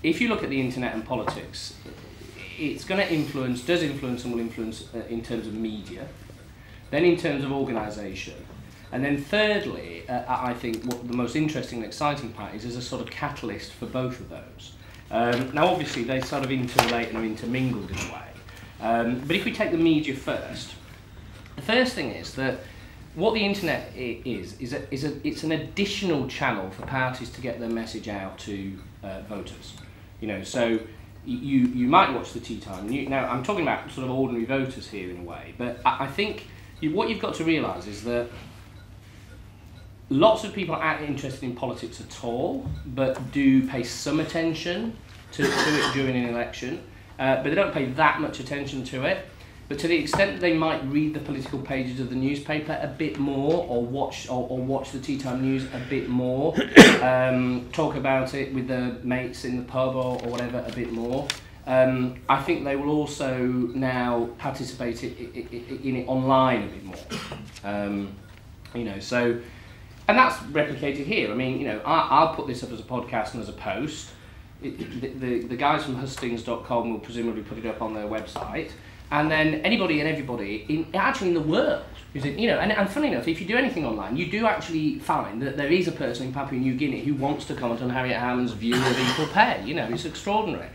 if you look at the internet and politics, it's going to influence, does influence and will influence in terms of media, then in terms of organisation, and then thirdly, I think what the most interesting and exciting part is as a sort of catalyst for both of those. Now obviously they sort of interrelate and are intermingled in a way, but if we take the media first, the first thing is that what the internet it's an additional channel for parties to get their message out to voters. You know, so you might watch the tea time. Now I'm talking about sort of ordinary voters here in a way, but I think what you've got to realise is that lots of people aren't interested in politics at all, but do pay some attention to it during an election, but they don't pay that much attention to it. But to the extent that they might read the political pages of the newspaper a bit more, or watch the tea time news a bit more, talk about it with their mates in the pub or whatever a bit more, I think they will also now participate in it online a bit more. You know, so, and that's replicated here. I mean, you know, I'll put this up as a podcast and as a post. The guys from hustings.com will presumably put it up on their website. And then anybody and everybody, actually in the world, you know, and funny enough, if you do anything online, you do actually find that there is a person in Papua New Guinea who wants to comment on Harriet Harman's view of equal pay. You know, it's extraordinary.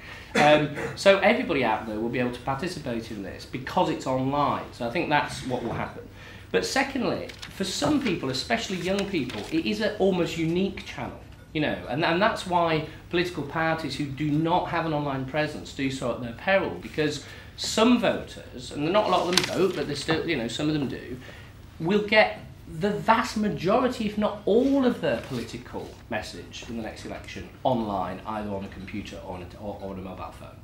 So everybody out there will be able to participate in this because it's online. So I think that's what will happen. But secondly, for some people, especially young people, it is an almost unique channel. You know, and that's why political parties who do not have an online presence do so at their peril, because some voters, and not a lot of them vote, but they still, you know, some of them do, will get the vast majority, if not all, of their political message in the next election online, either on a computer or on a mobile phone.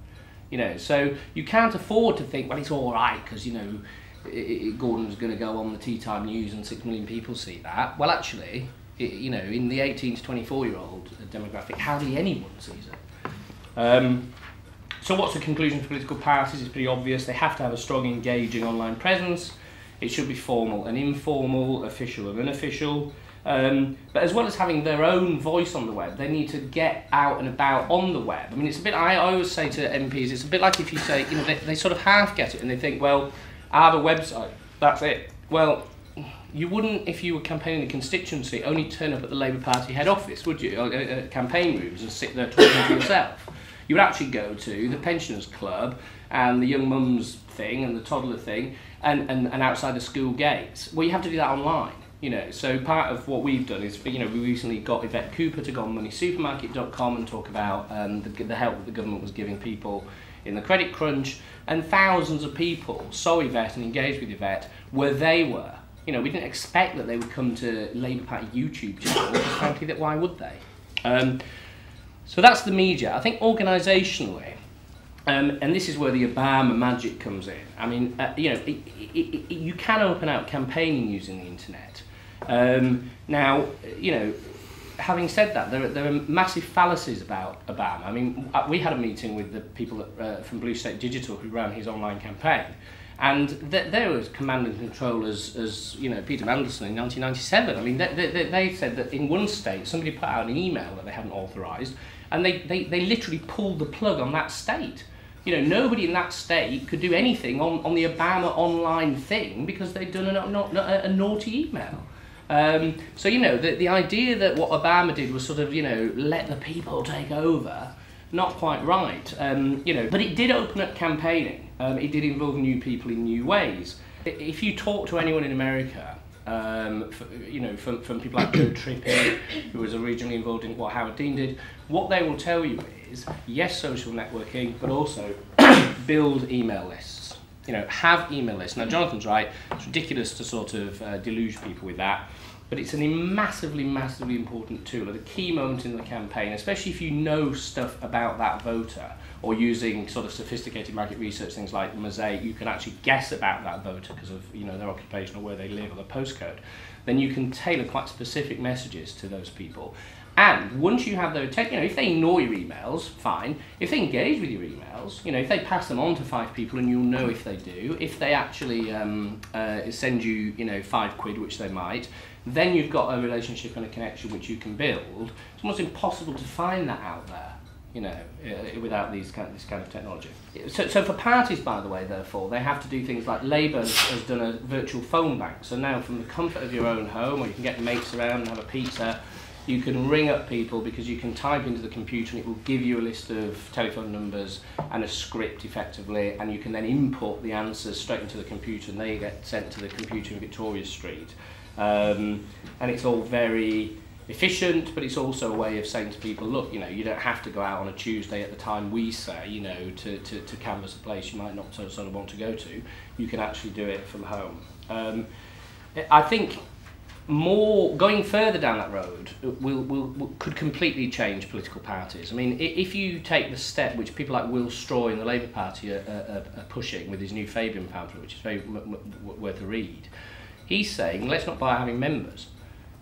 You know, so you can't afford to think, well, it's all right because, you know, Gordon's going to go on the tea time news and 6 million people see that. Well, actually, you know, in the 18 to 24-year-old demographic, hardly anyone sees it. So what's the conclusion for political parties? It's pretty obvious. They have to have a strong, engaging online presence. It should be formal and informal, official and unofficial. But as well as having their own voice on the web, they need to get out and about on the web. I mean, it's a bit, I always say to MPs, it's a bit like if you say, you know, they sort of half get it and they think, well, I have a website, that's it. Well, you wouldn't, if you were campaigning a constituency, only turn up at the Labour Party head office, would you? Or campaign rooms and sit there talking to yourself. You would actually go to the pensioners club and the young mums thing and the toddler thing and outside the school gates. Well, you have to do that online, you know. So part of what we've done is, you know, we recently got Yvette Cooper to go on moneysupermarket.com and talk about the help that the government was giving people in the credit crunch, and thousands of people saw Yvette and engaged with Yvette where they were. You know, we didn't expect that they would come to Labour Party YouTube channel, because frankly, that why would they? So that's the media. I think organisationally, and this is where the Obama magic comes in. I mean, you know, you can open out campaigning using the internet. Now, you know, having said that, there are massive fallacies about Obama. I mean, we had a meeting with the people from Blue State Digital who ran his online campaign. And there was command and control as you know, Peter Mandelson in 1997. I mean, they said that in one state somebody put out an email that they hadn't authorised, and they literally pulled the plug on that state. You know, nobody in that state could do anything on the Obama online thing because they'd done a naughty email. So, you know, the idea that what Obama did was sort of, you know, let the people take over, not quite right. You know, but it did open up campaigning. It did involve new people in new ways. If you talk to anyone in America, you know, from people like Draper, who was originally involved in what Howard Dean did, what they will tell you is, yes, social networking, but also build email lists. You know, have email lists. Now, Jonathan's right, it's ridiculous to sort of deluge people with that, but it's a massively, massively important tool at a key moment in the campaign, especially if you know stuff about that voter, or using sort of sophisticated market research, things like Mosaic, you can actually guess about that voter because of, you know, their occupation or where they live or their postcode. Then you can tailor quite specific messages to those people. And once you have those, you know, if they ignore your emails, fine. If they engage with your emails, you know, if they pass them on to 5 people, and you'll know if they do, if they actually send you, you know, £5, which they might, then you've got a relationship and a connection which you can build. It's almost impossible to find that out there. you know, without this kind of technology. So for parties, by the way, therefore, they have to do things like Labour has done a virtual phone bank. So now from the comfort of your own home, or you can get mates around and have a pizza, you can ring up people because you can type into the computer and it will give you a list of telephone numbers and a script effectively, and you can then import the answers straight into the computer and they get sent to the computer in Victoria Street. And it's all very efficient, but it's also a way of saying to people, look, you know, you don't have to go out on a Tuesday at the time we say, you know, to canvass a place you might not sort of want to go to. You can actually do it from home. I think going further down that road could completely change political parties. I mean, if you take the step which people like Will Straw in the Labour Party are pushing with his new Fabian pamphlet, which is very worth a read, he's saying, let's not bother having members.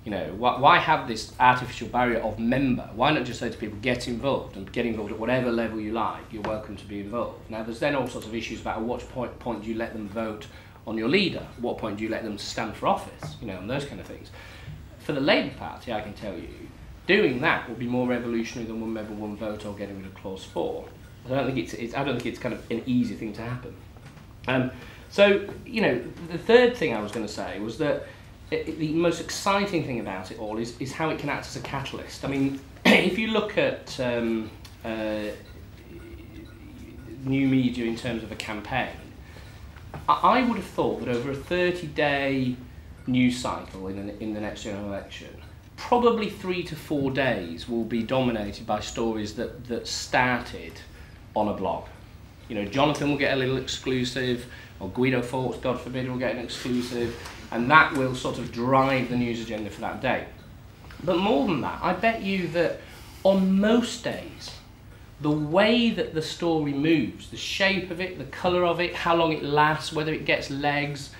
You know, why have this artificial barrier of member? Why not just say to people, get involved, and get involved at whatever level you like, you're welcome to be involved. Now, there's then all sorts of issues about at what point do you let them vote on your leader, at what point do you let them stand for office, you know, and those kind of things. For the Labour Party, I can tell you, doing that will be more revolutionary than one member, one vote, or getting rid of clause 4. I don't think it's kind of an easy thing to happen. So, you know, the third thing I was going to say was that the most exciting thing about it all is how it can act as a catalyst. I mean, if you look at new media in terms of a campaign, I would have thought that over a 30-day news cycle in the next general election, probably 3 to 4 days will be dominated by stories that started on a blog. You know, Jonathan will get a little exclusive, or Guido Fawkes, God forbid, will get an exclusive, and that will sort of drive the news agenda for that day. But more than that, I bet you that on most days, the way that the story moves, the shape of it, the colour of it, how long it lasts, whether it gets legs,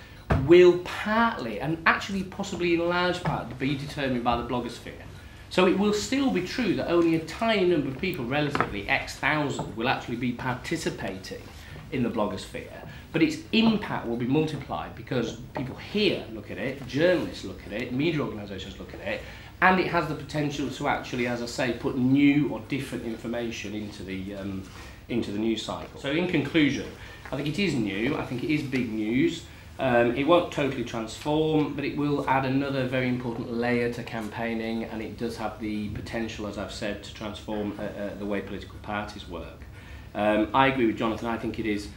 will partly, and actually possibly in large part, be determined by the blogosphere. So it will still be true that only a tiny number of people, relatively X thousand, will actually be participating in the blogosphere, but its impact will be multiplied because people here look at it, journalists look at it, media organisations look at it, and it has the potential to actually, as I say, put new or different information into the news cycle. So in conclusion, I think it is new, I think it is big news. It won't totally transform, but it will add another very important layer to campaigning, and it does have the potential, as I've said, to transform the way political parties work. I agree with Jonathan. I think it is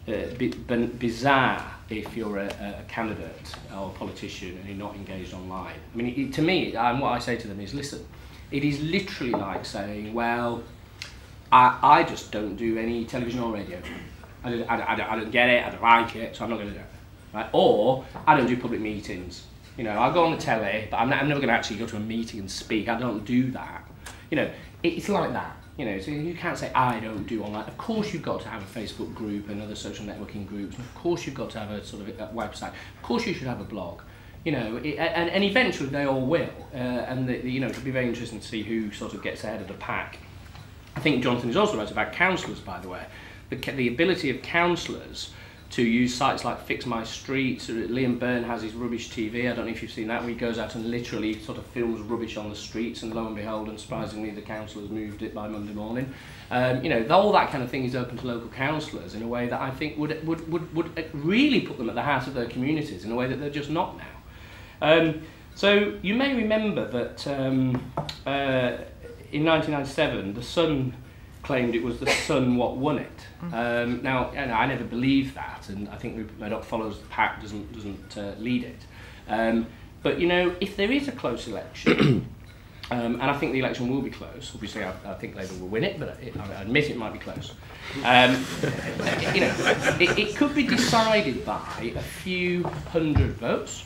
bizarre if you're a candidate or a politician and you're not engaged online. I mean, to me, what I say to them is, listen, it is literally like saying, well, I just don't do any television or radio. I don't get it, I don't like it, so I'm not going to do it. Right? Or, I don't do public meetings. You know, I'll go on the telly, but I'm never going to actually go to a meeting and speak. I don't do that. You know, it's like that. You know, so you can't say, I don't do online. Of course you've got to have a Facebook group and other social networking groups. Of course you've got to have a sort of a website. Of course you should have a blog. You know, and eventually they all will. And, you know, it'll be very interesting to see who sort of gets ahead of the pack. I think Jonathan is also right about councillors, by the way. The ability of councillors to use sites like Fix My Street. Liam Byrne has his Rubbish TV, I don't know if you've seen that, where he goes out and literally sort of films rubbish on the streets, and lo and behold, and surprisingly, the councillors moved it by Monday morning. You know, all that kind of thing is open to local councillors in a way that I think would really put them at the heart of their communities in a way that they're just not now. So you may remember that in 1997, the Sun claimed it was the Sun what won it. Now, I never believed that, and I think Rupert Murdoch follows the pack, doesn't lead it. But you know, if there is a close election, and I think the election will be close. Obviously, I think Labour will win it, but I admit it might be close. You know, it could be decided by a few hundred votes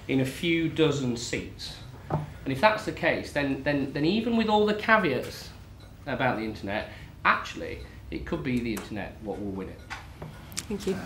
in a few dozen seats. And if that's the case, then even with all the caveats about the internet, actually, it could be the internet what will win it. Thank you.